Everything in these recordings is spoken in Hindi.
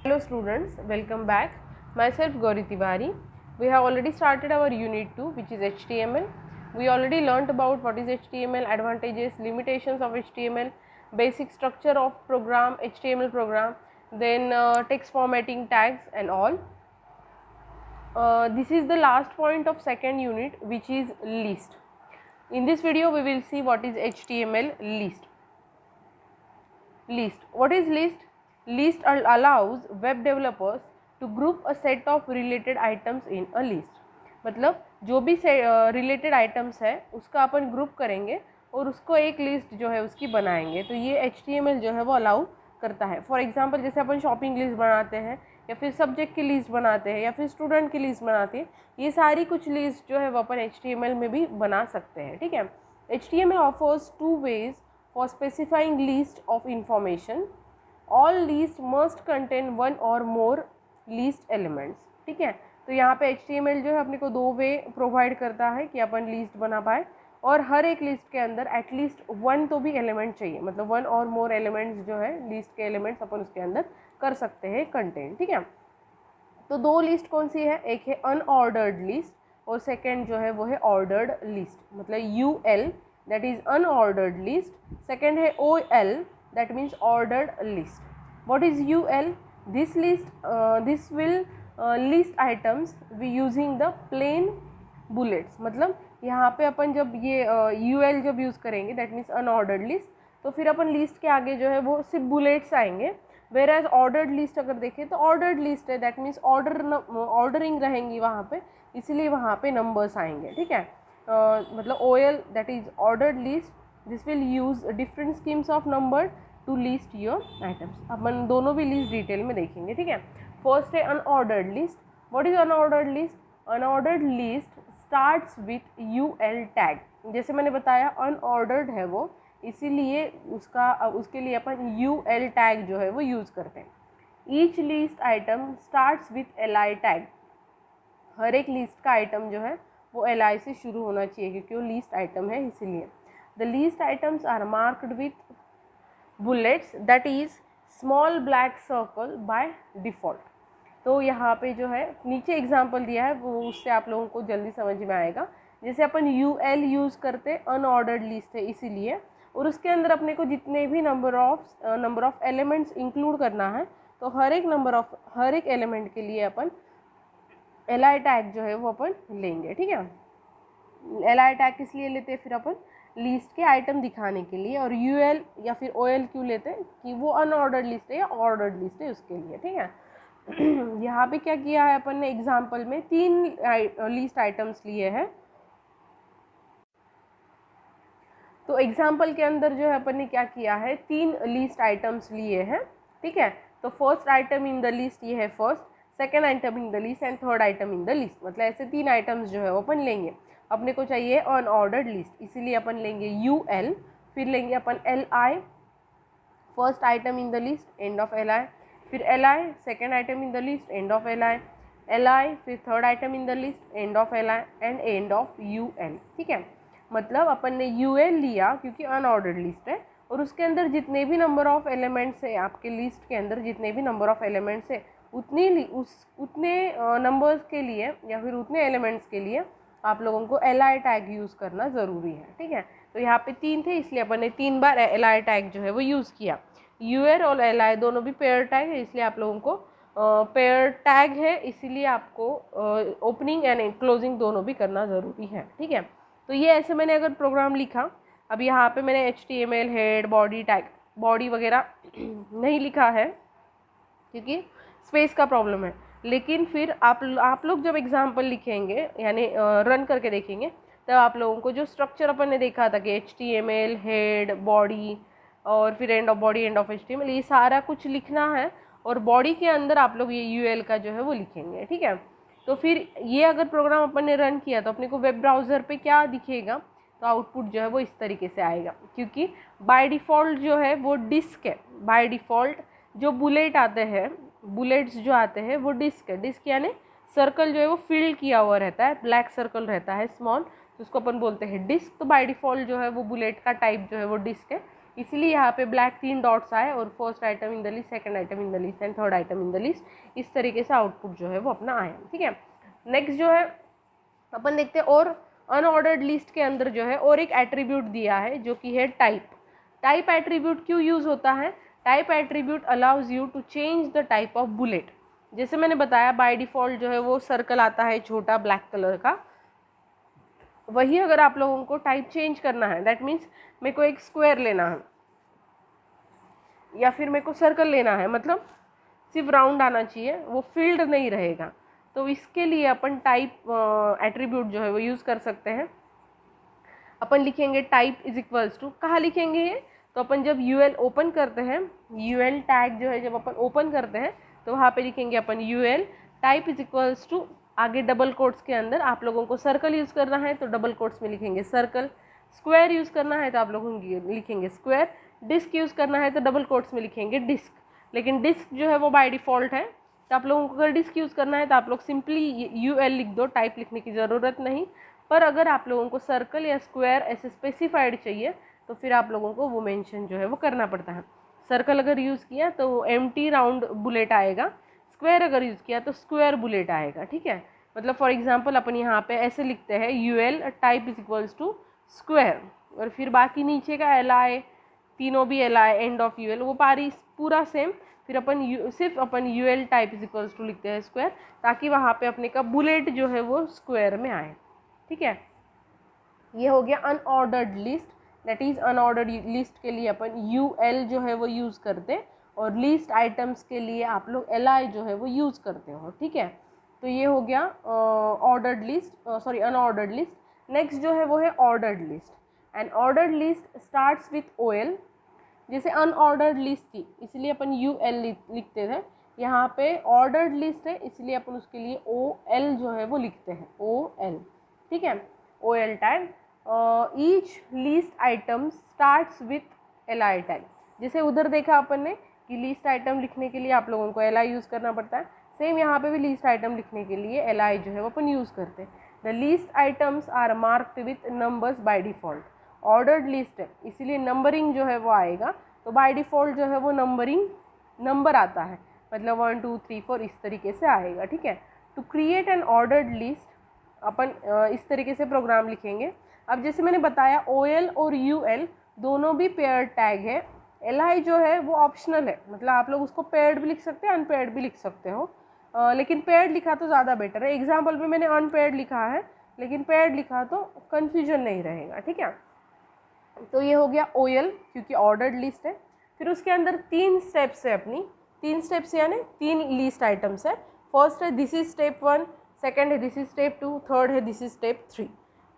Hello students, welcome back. Myself Gauri Tiwari. We have already started our unit 2, which is HTML. We already learnt about what is HTML, advantages, limitations of HTML, basic structure of program, HTML program, then text formatting, tags and all. This is the last point of second unit, which is list. In this video we will see what is HTML list. List. What is list? List allows web developers to group a set of related items in a list. मतलब जो भी रिलेटेड आइटम्स है उसका अपन ग्रुप करेंगे और उसको एक लिस्ट जो है उसकी बनाएंगे, तो ये HTML जो है वो अलाउ करता है. फॉर एग्जांपल जैसे अपन शॉपिंग लिस्ट बनाते हैं या फिर सब्जेक्ट की लिस्ट बनाते हैं या फिर स्टूडेंट की लिस्ट बनाते हैं, ये सारी कुछ लिस्ट जो है वो अपन HTML में भी बना सकते हैं. ठीक है. HTML offers 2 ways for specifying list of information. All list must contain one or more list elements. ठीक है. तो यहाँ पे HTML जो है अपने को 2 वे प्रोवाइड करता है कि अपन लिस्ट बना पाए, और हर एक लिस्ट के अंदर एटलीस्ट 1 तो भी एलिमेंट चाहिए, मतलब 1 और मोर एलिमेंट्स जो है लिस्ट के एलिमेंट्स अपन उसके अंदर कर सकते हैं कंटेंट. ठीक है. तो 2 लिस्ट कौन सी है? एक है अनऑर्डर्ड लिस्ट और सेकेंड जो है वो है ऑर्डर्ड लिस्ट. मतलब UL that is unordered list, second है OL that means ordered list. What is UL? This will list items we using the plain bullets. मतलब यहाँ पे अपन जब ये UL जब यूज़ करेंगे that means unordered list, तो फिर अपन लिस्ट के आगे जो है वो सिर्फ बुलेट्स आएंगे. वेर एज ऑर्डर्ड लिस्ट अगर देखें तो ऑर्डर्ड लिस्ट है, दैट मीन्स ऑर्डरिंग रहेंगी वहाँ पे, इसीलिए वहाँ पे नंबर्स आएंगे. ठीक है. मतलब OL that is ordered list, this will use different schemes of number to list your items. अपन दोनों भी लिस्ट डिटेल में देखेंगे. ठीक है. फर्स्ट है unordered list. What is unordered list? Unordered list starts with UL tag. जैसे मैंने बताया अनऑर्डर्ड है वो, इसीलिए उसके लिए अपन UL टैग जो है वो यूज़ करते हैं. Each list item starts with LI tag. हर एक लिस्ट का आइटम जो है वो LI से शुरू होना चाहिए क्योंकि वो लीस्ट आइटम है, इसीलिए. The list items are marked with bullets that is small black circle by default. तो यहाँ पे जो है नीचे एग्जांपल दिया है, वो उससे आप लोगों को जल्दी समझ में आएगा. जैसे अपन UL यूज़ करते अनऑर्डर्ड लिस्ट है इसीलिए, और उसके अंदर अपने को जितने भी नंबर ऑफ एलिमेंट्स इंक्लूड करना है, तो हर एक एलिमेंट के लिए अपन LI टैग जो है वो अपन लेंगे. ठीक है. LI टैग किस लिए लेते हैं? फिर अपन लिस्ट के आइटम दिखाने के लिए. और UL या फिर OL क्यों लेते हैं? कि वो अनऑर्डर्ड लिस्ट है या ऑर्डर्ड लिस्ट है उसके लिए. ठीक है. यहाँ पे क्या किया है अपन ने? एग्जाम्पल में 3 लिस्ट आइटम्स लिए हैं. तो एग्जाम्पल के अंदर जो है अपन ने क्या किया है? 3 लिस्ट आइटम्स लिए हैं. ठीक है. तो first item in the list ये है first, second item in the list and third item in the list. मतलब ऐसे 3 आइटम्स जो है वो अपन लेंगे. अपने को चाहिए अनऑर्डर्ड लिस्ट, इसीलिए अपन लेंगे UL, फिर लेंगे अपन LI, first item in the list end of LI, फिर LI second item in the list end of LI, फिर third item in the list end of LI and end of UL. ठीक है. मतलब अपन ने UL लिया क्योंकि अनऑर्डर्ड लिस्ट है, और उसके अंदर जितने भी नंबर ऑफ एलिमेंट्स है, आपके लिस्ट के अंदर जितने भी नंबर ऑफ एलिमेंट्स है उतने नंबर्स के लिए या फिर उतने एलिमेंट्स के लिए आप लोगों को LI टैग यूज़ करना ज़रूरी है. ठीक है. तो यहाँ पे 3 थे, इसलिए अपन ने 3 बार LI टैग जो है वो यूज़ किया. UL और LI दोनों भी पेयर टैग है, इसलिए आप लोगों को पेयर टैग है, इसीलिए आपको ओपनिंग एंड क्लोजिंग दोनों भी करना ज़रूरी है. ठीक है. तो ये ऐसे मैंने अगर प्रोग्राम लिखा, अब यहाँ पे मैंने HTML head body tag body वगैरह नहीं लिखा है क्योंकि स्पेस का प्रॉब्लम है, लेकिन फिर आप लोग जब एग्जाम्पल लिखेंगे यानी रन करके देखेंगे, तब आप लोगों को जो स्ट्रक्चर अपन ने देखा था कि HTML हेड बॉडी और फिर end of body end of HTML, ये सारा कुछ लिखना है, और बॉडी के अंदर आप लोग ये UL का जो है वो लिखेंगे. ठीक है. तो फिर ये अगर प्रोग्राम अपन ने रन किया तो अपने को वेब ब्राउज़र पे क्या दिखेगा? तो आउटपुट जो है वो इस तरीके से आएगा, क्योंकि बाय डिफ़ॉल्ट जो है वो डिस्क है. बाय डिफ़ॉल्ट जो बुलेट्स जो आते हैं वो डिस्क है. डिस्क यानी सर्कल जो है वो फिल किया हुआ रहता है, ब्लैक सर्कल रहता है स्मॉल, तो उसको अपन बोलते हैं डिस्क. तो बाय डिफ़ॉल्ट जो है वो बुलेट का टाइप जो है वो डिस्क है, इसीलिए यहाँ पे ब्लैक 3 डॉट्स आए और first item in the list, second item in the list and third item in the list. इस तरीके से आउटपुट जो है वो अपना आया। ठीक है, नेक्स्ट जो है अपन देखते हैं और अनऑर्डर्ड लिस्ट के अंदर जो है और एक एट्रीब्यूट दिया है जो कि है टाइप। टाइप एट्रीब्यूट क्यों यूज़ होता है? Type attribute allows you to change the type of bullet. जैसे मैंने बताया बाय डिफ़ॉल्ट जो है वो सर्कल आता है छोटा ब्लैक कलर का, वही अगर आप लोगों को टाइप चेंज करना है, दैट मीन्स मेरे को एक स्क्वायर लेना है या फिर मेरे को सर्कल लेना है, मतलब सिर्फ राउंड आना चाहिए, वो फील्ड नहीं रहेगा, तो इसके लिए अपन टाइप एट्रीब्यूट जो है वो यूज़ कर सकते हैं। अपन लिखेंगे टाइप इज इक्वल्स टू, कहाँ लिखेंगे ये? तो अपन जब यूएल ओपन करते हैं, यूएल टैग जो है जब अपन ओपन करते हैं तो वहाँ पे लिखेंगे अपन UL type is equals to, आगे डबल कोट्स के अंदर आप लोगों को सर्कल यूज़ करना है तो डबल कोट्स में लिखेंगे सर्कल, स्क्वायर यूज़ करना है तो आप लोगों को लिखेंगे स्क्वायर, डिस्क यूज़ करना है तो डबल कोट्स में लिखेंगे डिस्क। लेकिन डिस्क जो है वो बाय डिफ़ॉल्ट है, तो आप लोगों को अगर डिस्क यूज़ करना है तो आप लोग सिंपली यूएल लिख दो, टाइप लिखने की ज़रूरत नहीं। पर अगर आप लोगों को सर्कल या स्क्वायर ऐसे स्पेसिफाइड चाहिए तो फिर आप लोगों को वो मेंशन जो है वो करना पड़ता है। सर्कल अगर यूज़ किया तो एम्प्टी राउंड बुलेट आएगा, स्क्वायर अगर यूज़ किया तो स्क्वायर बुलेट आएगा। ठीक है, मतलब फॉर एग्जांपल अपन यहाँ पे ऐसे लिखते हैं UL type is equals to square, और फिर बाकी नीचे का एल आई, तीनों भी L I end of UL वो पूरा सेम, फिर अपन सिर्फ अपन UL type is equals to लिखते हैं स्क्वायर, ताकि वहाँ पे अपने का बुलेट जो है वो स्क्वायर में आए। ठीक है, ये हो गया unordered list. That is unordered list के लिए अपन यूएल जो है वो यूज़ करते, और लिस्ट आइटम्स के लिए आप लोग एल आई जो है वो यूज़ करते हो। ठीक है, तो ये हो गया ordered list, sorry unordered list. Next जो है वो है ordered list, and ordered list starts with O L. जैसे अनऑर्डर्ड लिस्ट थी इसलिए अपन यू एल लिखते थे, यहाँ पे ऑर्डर्ड लिस्ट है इसलिए अपन उसके लिए ओ एल जो है वो लिखते हैं, ओ एल। ठीक है, O L tag. Each list item starts with L I tag. जैसे उधर देखा अपन ने कि लिस्ट आइटम लिखने के लिए आप लोगों को एल आई यूज़ करना पड़ता है, सेम यहाँ पे भी लिस्ट आइटम लिखने के लिए एल आई जो है वो अपन यूज़ करते हैं। The list items are marked with numbers by default. Ordered list है इसीलिए नंबरिंग जो है वो आएगा, तो बाय डिफ़ॉल्ट जो है वो नंबर आता है, मतलब 1 2 3 4 इस तरीके से आएगा। ठीक है, to create an ordered list अपन इस तरीके से प्रोग्राम लिखेंगे। अब जैसे मैंने बताया ओ एल और यू एल दोनों भी पेयर टैग है, एल आई जो है वो ऑप्शनल है, मतलब आप लोग उसको पेयर्ड भी लिख सकते हैं अनपेयर्ड भी लिख सकते हो, लेकिन पेयर्ड लिखा तो ज़्यादा बेटर है। एग्जाम्पल में मैंने अनपेयर्ड लिखा है, लेकिन पेयर्ड लिखा तो कन्फ्यूजन नहीं रहेगा। ठीक है, तो ये हो गया ओ एल क्योंकि ऑर्डर्ड लिस्ट है। फिर उसके अंदर 3 स्टेप्स है अपनी, 3 स्टेप्स यानी 3 लिस्ट आइटम्स है। फर्स्ट है दिस इज स्टेप 1, सेकेंड है दिस इज स्टेप 2, थर्ड है दिस इज स्टेप 3।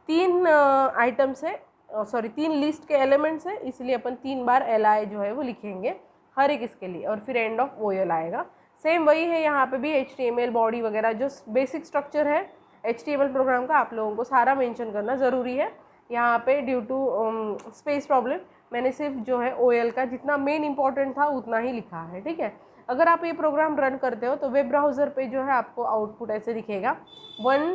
3 आइटम्स है, सॉरी 3 लिस्ट के एलिमेंट्स है, इसलिए अपन 3 बार एल आई जो है वो लिखेंगे हर एक इसके लिए, और फिर एंड ऑफ ओ एल आएगा। सेम वही है यहाँ पे भी HTML बॉडी वगैरह जो बेसिक स्ट्रक्चर है HTML प्रोग्राम का आप लोगों को सारा मेंशन करना ज़रूरी है। यहाँ पे ड्यू टू स्पेस प्रॉब्लम मैंने सिर्फ जो है ओ एल का जितना मेन इंपॉर्टेंट था उतना ही लिखा है। ठीक है, अगर आप ये प्रोग्राम रन करते हो तो वेब ब्राउज़र पे जो है आपको आउटपुट ऐसे दिखेगा 1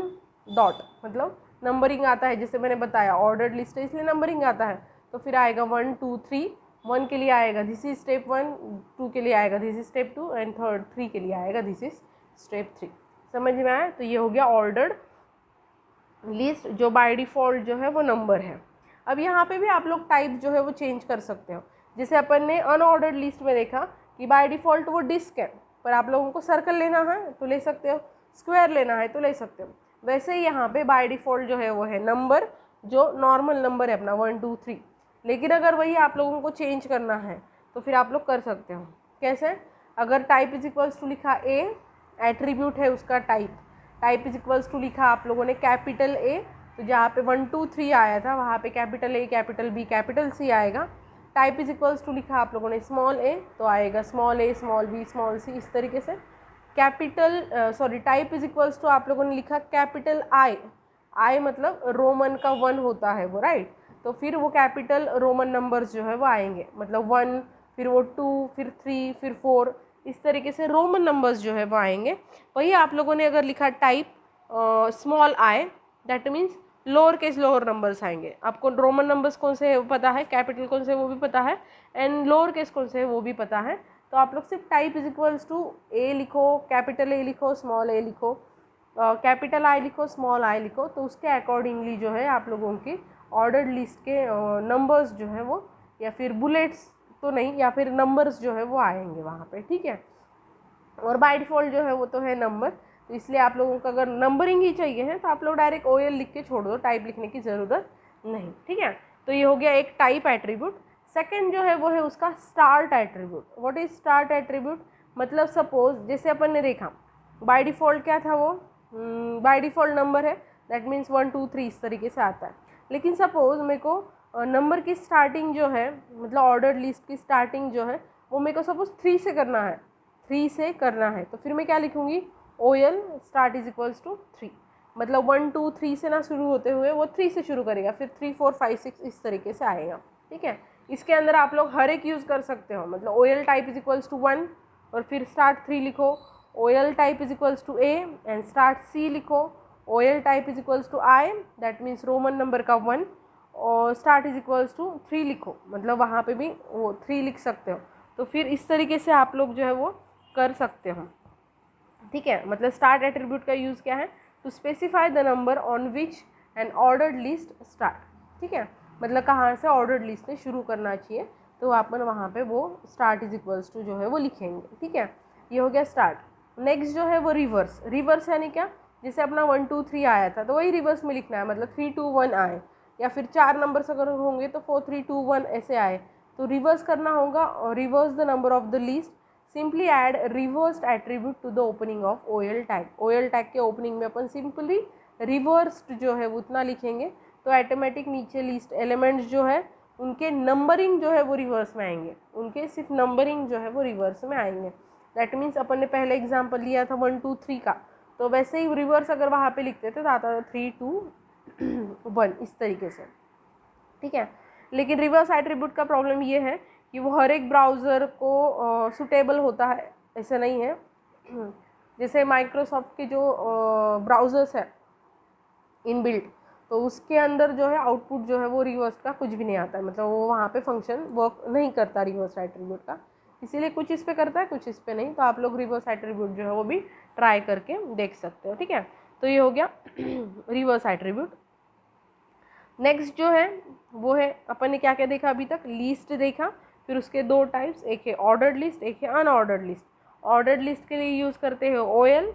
डॉट, मतलब नंबरिंग आता है, जैसे मैंने बताया ऑर्डर्ड लिस्ट है इसलिए नंबरिंग आता है, तो फिर आएगा 1 2 3, 1 के लिए आएगा दिस इज स्टेप 1, 2 के लिए आएगा this is step 2 and third 3 के लिए आएगा दिस इज स्टेप 3। समझ में आया? तो ये हो गया ऑर्डर्ड लिस्ट जो बाय डिफ़ॉल्ट जो है वो नंबर है। अब यहाँ पे भी आप लोग टाइप जो है वो चेंज कर सकते हो। जैसे अपन ने अनऑर्डर्ड लिस्ट में देखा कि बाय डिफ़ॉल्ट वो डिस्क है, पर आप लोगों को सर्कल लेना है तो ले सकते हो, स्क्वायर लेना है तो ले सकते हो। वैसे ही यहाँ पे बाय डिफ़ॉल्ट जो है वो है नंबर, जो नॉर्मल नंबर है अपना 1 2 3। लेकिन अगर वही आप लोगों को चेंज करना है तो फिर आप लोग कर सकते हो। कैसे? अगर टाइप इज इक्वल्स टू लिखा ए, एट्रीब्यूट है उसका टाइप इज इक्वल्स टू लिखा आप लोगों ने कैपिटल ए, तो जहाँ पे 1 2 3 आया था वहाँ पे capital A, capital B, capital C आएगा। टाइप इज इक्वल्स टू लिखा आप लोगों ने स्मॉल ए, तो आएगा स्मॉल ए, स्मॉल बी, स्मॉल सी, इस तरीके से। टाइप इज इक्वल्स टू आप लोगों ने लिखा कैपिटल आई मतलब रोमन का 1 होता है वो, राइट, तो फिर वो कैपिटल रोमन नंबर्स जो है वो आएंगे, मतलब 1, फिर वो 2, फिर 3, फिर 4, इस तरीके से रोमन नंबर्स जो है वो आएंगे। वही आप लोगों ने अगर लिखा type small I, that means lower case lower numbers आएंगे। आपको रोमन नंबर्स कौन से पता है, कैपिटल कौन से वो भी पता है, एंड लोअर केस कौन से वो भी पता है। तो आप लोग सिर्फ टाइप इज इक्वल्स टू ए लिखो, कैपिटल ए लिखो, स्मॉल ए लिखो, कैपिटल आई लिखो, स्मॉल आई लिखो, तो उसके अकॉर्डिंगली जो है आप लोगों की ऑर्डर्ड लिस्ट के नंबर्स जो है वो, या फिर बुलेट्स तो नहीं, या फिर नंबर्स जो है वो आएंगे वहाँ पे, ठीक है। और बाय डिफ़ॉल्ट जो है वो तो है नंबर, तो इसलिए आप लोगों को अगर नंबरिंग ही चाहिए है तो आप लोग डायरेक्ट OL लिख के छोड़ दो, टाइप लिखने की ज़रूरत नहीं, ठीक है। तो ये हो गया एक टाइप एट्रीब्यूट। सेकंड जो है वो है उसका start attribute. What is start attribute? मतलब सपोज जैसे अपन ने देखा बाय डिफ़ॉल्ट क्या था, वो बाय डिफ़ॉल्ट नंबर है, दैट मीन्स 1 2 3 इस तरीके से आता है। लेकिन सपोज मेरे को नंबर की स्टार्टिंग जो है, मतलब ऑर्डर्ड लिस्ट की स्टार्टिंग जो है वो मेरे को सपोज 3 से करना है, 3 से करना है, तो फिर मैं क्या लिखूँगी, OL start is equals to 3। मतलब 1 2 3 से ना शुरू होते हुए वो 3 से शुरू करेगा, फिर 3 4 5 6 इस तरीके से आएगा, ठीक है। इसके अंदर आप लोग हर एक यूज़ कर सकते हो, मतलब OL type is equals to 1 और फिर स्टार्ट 3 लिखो, OL type is equals to A and start C लिखो, OL type is equals to I that means Roman number का 1 और स्टार्ट इज इक्वल्स टू 3 लिखो, मतलब वहाँ पे भी वो 3 लिख सकते हो। तो फिर इस तरीके से आप लोग जो है वो कर सकते हो, ठीक है। मतलब स्टार्ट एट्रीब्यूट का यूज़ क्या है, to specify the number on which an ordered list start, ठीक है। मतलब कहाँ से ऑर्डर्ड लिस्ट ने शुरू करना चाहिए, तो अपन वहाँ पे वो स्टार्ट इज इक्वल्स टू जो है वो लिखेंगे, ठीक है। ये हो गया स्टार्ट। नेक्स्ट जो है वो रिवर्स। रिवर्स यानी क्या, जैसे अपना 1 2 3 आया था तो वही रिवर्स में लिखना है, मतलब 3 2 1 आए, या फिर 4 नंबर्स अगर होंगे तो 4 3 2 1 ऐसे आए, तो रिवर्स करना होगा। और reverse the number of the list, simply add reversed attribute to the opening of OL tag. OL tag के ओपनिंग में अपन सिंपली रिवर्स्ड जो है वो उतना लिखेंगे, तो ऑटोमेटिक नीचे लिस्ट एलिमेंट्स जो है उनके नंबरिंग जो है वो रिवर्स में आएंगे, उनके सिर्फ नंबरिंग जो है वो रिवर्स में आएंगे। दैट मीन्स अपन ने पहले एग्जाम्पल लिया था 1 2 3 का, तो वैसे ही रिवर्स अगर वहाँ पे लिखते थे तो आता था 3 2 1 इस तरीके से, ठीक है। लेकिन रिवर्स एट्रीब्यूट का प्रॉब्लम ये है कि वो हर एक ब्राउज़र को सुटेबल होता है, ऐसा नहीं है। जैसे माइक्रोसॉफ्ट के जो ब्राउज़र्स है इनबिल्ट, तो उसके अंदर जो है आउटपुट जो है वो रिवर्स का कुछ भी नहीं आता है, मतलब वो वहाँ पे फंक्शन वर्क नहीं करता रिवर्स एट्रीब्यूट का, इसीलिए कुछ इस पे करता है कुछ इस पे नहीं। तो आप लोग रिवर्स एट्रीब्यूट जो है वो भी ट्राई करके देख सकते हो, ठीक है। तो ये हो गया रिवर्स एट्रीब्यूट। नेक्स्ट जो है वो है, अपन ने क्या क्या देखा अभी तक, लीस्ट देखा, फिर उसके दो टाइप्स, एक है ऑर्डर्ड लिस्ट, एक है अनऑर्डर्ड लिस्ट। ऑर्डर्ड लिस्ट के लिए यूज़ करते हैं OL,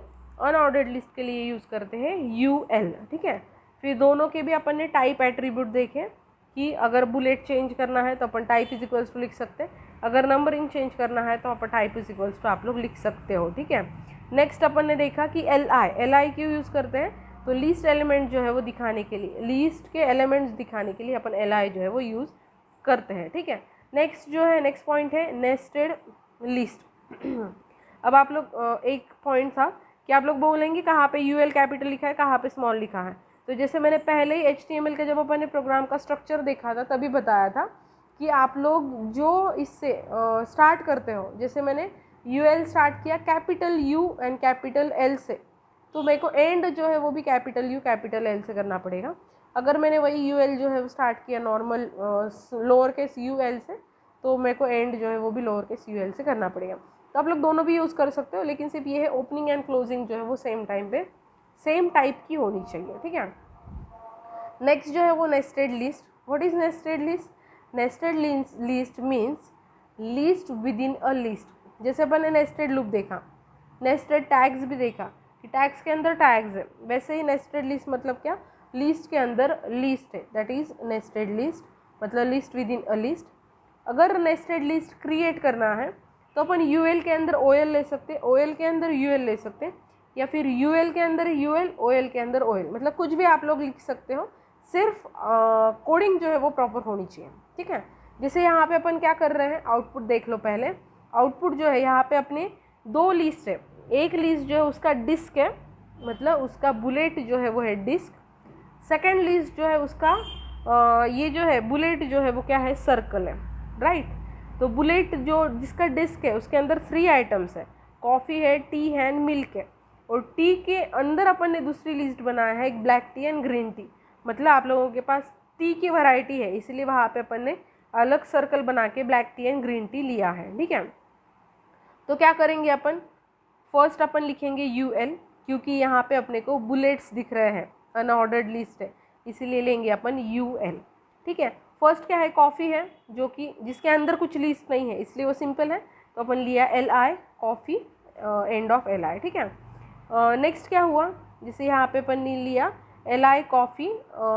अनऑर्डर्ड लिस्ट के लिए यूज़ करते हैं UL, ठीक है। फिर दोनों के भी अपन ने टाइप एट्रीब्यूट देखे कि अगर बुलेट चेंज करना है तो अपन टाइप इज इक्वल्स टू लिख सकते हैं, अगर नंबरिंग चेंज करना है तो अपन टाइप इज इक्वल्स टू आप लोग लिख सकते हो, ठीक है। नेक्स्ट अपन ने देखा कि LI क्यों यूज़ करते हैं, तो लीस्ट एलिमेंट जो है वो दिखाने के लिए, लीस्ट के एलिमेंट्स दिखाने के लिए अपन LI जो है वो यूज़ करते हैं, ठीक है। नेक्स्ट जो है, नेक्स्ट पॉइंट है नेस्टेड लिस्ट। अब आप लोग एक पॉइंट था कि आप लोग बोलेंगे कहाँ पे UL कैपिटल लिखा है, कहाँ पे स्मॉल लिखा है। तो जैसे मैंने पहले ही HTML का जब अपन ने प्रोग्राम का स्ट्रक्चर देखा था तभी बताया था कि आप लोग जो इससे स्टार्ट करते हो, जैसे मैंने UL स्टार्ट किया capital U and capital L से, तो मेरे को एंड जो है वो भी कैपिटल U कैपिटल L से करना पड़ेगा। अगर मैंने वही UL जो है वो स्टार्ट किया नॉर्मल लोअर केस UL से, तो मेरे को एंड जो है वो भी लोअर केस UL से करना पड़ेगा। तो आप लोग दोनों भी यूज़ कर सकते हो, लेकिन सिर्फ ये है ओपनिंग एंड क्लोजिंग जो है वो सेम टाइम पे सेम टाइप की होनी चाहिए, ठीक है। नेक्स्ट जो है वो nested list. What is nested list? Nested list means list with in a list. जैसे अपन ने नेस्टेड लूप देखा, नेस्टेड टैग्स भी देखा कि टैग्स के अंदर टैग्स है, वैसे ही नेस्टेड लिस्ट मतलब क्या, लिस्ट के अंदर लिस्ट है, दैट इज नेस्टेड लिस्ट, मतलब list with in a list. अगर नेस्टेड लिस्ट क्रिएट करना है तो अपन UL के अंदर OL ले सकते, OL के अंदर UL ले सकते, या फिर UL के अंदर UL, OL के अंदर OL, मतलब कुछ भी आप लोग लिख सकते हो, सिर्फ कोडिंग जो है वो प्रॉपर होनी चाहिए, ठीक है। जैसे यहाँ पे अपन क्या कर रहे हैं, आउटपुट देख लो पहले। आउटपुट जो है यहाँ पे अपने दो लिस्ट है, एक लिस्ट जो है उसका डिस्क है, मतलब उसका बुलेट जो है वो है डिस्क। सेकेंड लिस्ट जो है उसका ये जो है बुलेट जो है वो क्या है, सर्कल है, राइट। तो बुलेट जो जिसका डिस्क है उसके अंदर 3 आइटम्स है, कॉफ़ी है, टी है एंड मिल्क है। और टी के अंदर अपन ने दूसरी लिस्ट बनाया है, एक black T and green tea. मतलब आप लोगों के पास टी की वैरायटी है, इसलिए वहाँ पे अपन ने अलग सर्कल बना के black T and green tea लिया है, ठीक है। तो क्या करेंगे अपन, फर्स्ट अपन लिखेंगे UL, क्योंकि यहाँ पे अपने को बुलेट्स दिख रहे हैं, अनऑर्डर्ड लिस्ट है, इसीलिए लेंगे अपन UL, ठीक है। फर्स्ट क्या है, कॉफ़ी है, जो कि जिसके अंदर कुछ लिस्ट नहीं है, इसलिए वो सिंपल है, तो अपन लिया LI coffee, end of LI, ठीक है। नेक्स्ट क्या हुआ, जैसे यहाँ पे अपन ने लिया LI coffee,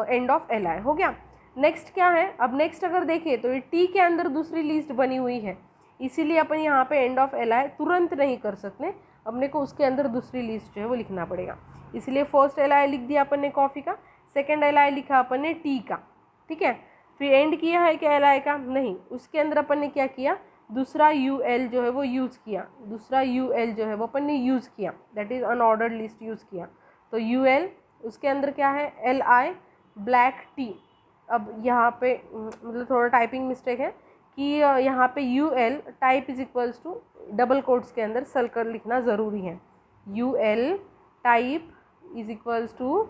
end of LI, हो गया। नेक्स्ट क्या है, अब नेक्स्ट अगर देखें तो ये टी के अंदर दूसरी लिस्ट बनी हुई है, इसीलिए अपन यहाँ पे एंड ऑफ LI तुरंत नहीं कर सकते, अपने को उसके अंदर दूसरी लिस्ट जो है वो लिखना पड़ेगा, इसलिए फर्स्ट LI लिख दिया अपन ने कॉफ़ी का, सेकेंड LI लिखा अपन ने टी का, ठीक है। फिर एंड किया है क्या LI का, नहीं, उसके अंदर अपन ने क्या किया, दूसरा UL जो है वो यूज़ किया, दूसरा UL जो है वो अपन ने यूज़ किया, that is unordered list use किया, तो UL, उसके अंदर क्या है LI ब्लैक टी। अब यहाँ पे मतलब थोड़ा टाइपिंग मिस्टेक है कि यहाँ पे UL type is equals to double quotes के अंदर सर्कल लिखना ज़रूरी है, UL type is equals to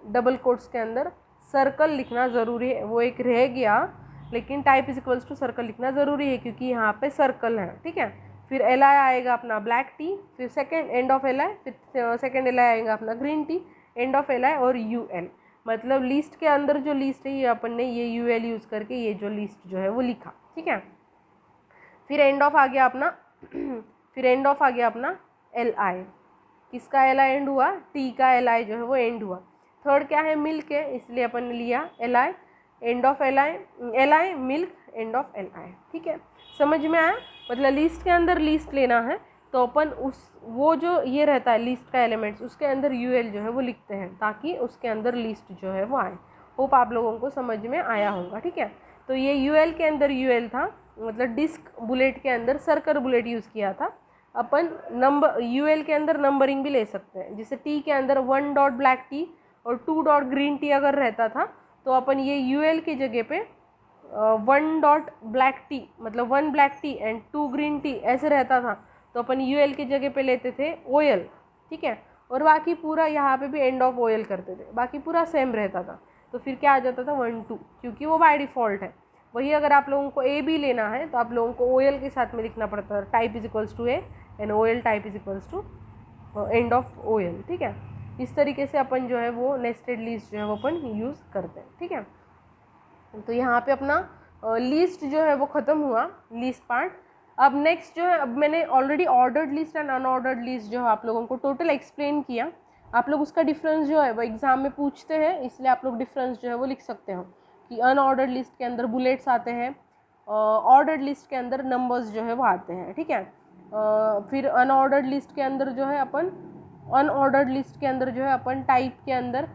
double quotes के अंदर सर्कल लिखना ज़रूरी है, वो एक रह गया, लेकिन type is equals to circle लिखना ज़रूरी है क्योंकि यहाँ पे सर्कल है, ठीक है। फिर LI आएगा अपना ब्लैक टी, फिर सेकेंड एंड ऑफ LI, फिर सेकेंड LI आएगा अपना green tea, end of LI और UL, मतलब लिस्ट के अंदर जो लिस्ट है ये अपन ने ये UL यूज़ करके ये जो लिस्ट जो है वो लिखा, ठीक है। फिर एंड ऑफ आ गया अपना LI, किसका LI एंड हुआ, टी का LI जो है वो एंड हुआ। थर्ड क्या है, मिल्क है, इसलिए अपन ने लिया LI end of LI milk end of LI, ठीक है। समझ में आया, मतलब लिस्ट के अंदर लिस्ट लेना है तो अपन वो जो ये रहता है लिस्ट का एलिमेंट्स, उसके अंदर UL जो है वो लिखते हैं ताकि उसके अंदर लिस्ट जो है वो आए। होप आप लोगों को समझ में आया होगा, ठीक है। तो ये UL के अंदर UL था, मतलब डिस्क बुलेट के अंदर सर्कल बुलेट यूज़ किया था। अपन नंबर UL के अंदर नंबरिंग भी ले सकते हैं, जैसे टी के अंदर 1 डॉट ब्लैक टी और 2 डॉट ग्रीन टी अगर रहता था तो अपन ये UL की जगह पे 1 डॉट ब्लैक टी, मतलब 1 black T and 2 green tea ऐसे रहता था, तो अपन UL की जगह पे लेते थे OL, ठीक है। और बाकी पूरा यहाँ पे भी एंड ऑफ OL करते थे, बाकी पूरा सेम रहता था, तो फिर क्या आ जाता था 1 2, क्योंकि वो बाय डिफ़ॉल्ट है। वही अगर आप लोगों को AB लेना है तो आप लोगों को OL के साथ में लिखना पड़ता है, type is equals to A and OL type is equals to end of OL, ठीक है। इस तरीके से अपन जो है वो नेस्टेड लिस्ट जो है वो अपन यूज़ करते हैं, ठीक है। तो यहाँ पे अपना लिस्ट जो है वो ख़त्म हुआ, लिस्ट पार्ट। अब नेक्स्ट जो है, अब मैंने already ordered list and unordered list जो है आप लोगों को टोटल एक्सप्लेन किया, आप लोग उसका डिफरेंस जो है वो एग्ज़ाम में पूछते हैं, इसलिए आप लोग डिफरेंस जो है वो लिख सकते हो कि अनऑर्डर्ड लिस्ट के अंदर बुलेट्स आते हैं, ऑर्डर्ड लिस्ट के अंदर नंबर्स जो है वो आते हैं, ठीक है। फिर अनऑर्डर्ड लिस्ट के अंदर जो है अपन टाइप के अंदर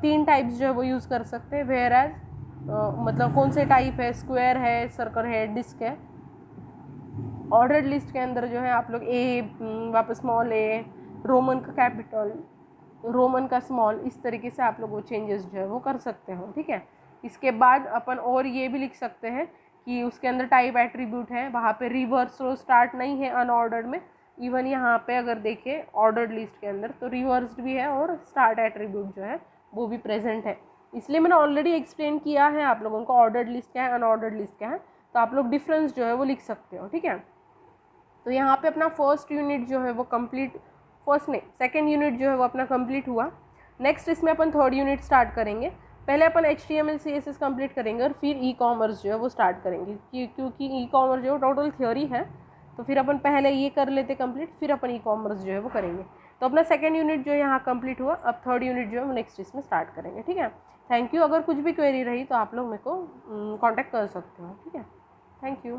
3 टाइप्स जो है वो यूज़ कर सकते हैं, वेयर एज मतलब कौन से टाइप है, स्क्वायर है, सर्कल है, डिस्क है। ऑर्डर्ड लिस्ट के अंदर जो है आप लोग वापस स्मॉल a, रोमन का कैपिटल, रोमन का स्मॉल, इस तरीके से आप लोग वो चेंजेस जो है वो कर सकते हो, ठीक है। इसके बाद अपन और ये भी लिख सकते हैं कि उसके अंदर टाइप एट्रीब्यूट है, वहाँ पे रिवर्स रो स्टार्ट नहीं है अनऑर्डर्ड में, इवन यहाँ पे अगर देखें ऑर्डर्ड लिस्ट के अंदर तो रिवर्स्ड भी है और स्टार्ट एट्रीब्यूट जो है वो भी प्रेजेंट है। इसलिए मैंने ऑलरेडी एक्सप्लेन किया है आप लोगों को ऑर्डर्ड लिस्ट क्या है, अनऑर्डर्ड लिस्ट क्या है, तो आप लोग डिफरेंस जो है वो लिख सकते हो, ठीक है। तो यहाँ पे अपना फर्स्ट यूनिट जो है वो सेकेंड यूनिट जो है वो अपना कंप्लीट हुआ। नेक्स्ट इसमें अपन थर्ड यूनिट स्टार्ट करेंगे। पहले अपन HTML CSS कंप्लीट करेंगे और फिर E-कॉमर्स जो है वो स्टार्ट करेंगे, क्योंकि E-कॉमर्स जो टोटल थ्योरी है, तो फिर अपन पहले ये कर लेते कंप्लीट, फिर अपन E-कॉमर्स जो है वो करेंगे। तो अपना सेकेंड यूनिट जो है यहाँ कंप्लीट हुआ, अब थर्ड यूनिट जो है वो नेक्स्ट इसमें स्टार्ट करेंगे, ठीक है। Thank you. अगर कुछ भी क्वेरी रही तो आप लोग मेरे को कॉन्टैक्ट कर सकते हो, ठीक है। Thank you.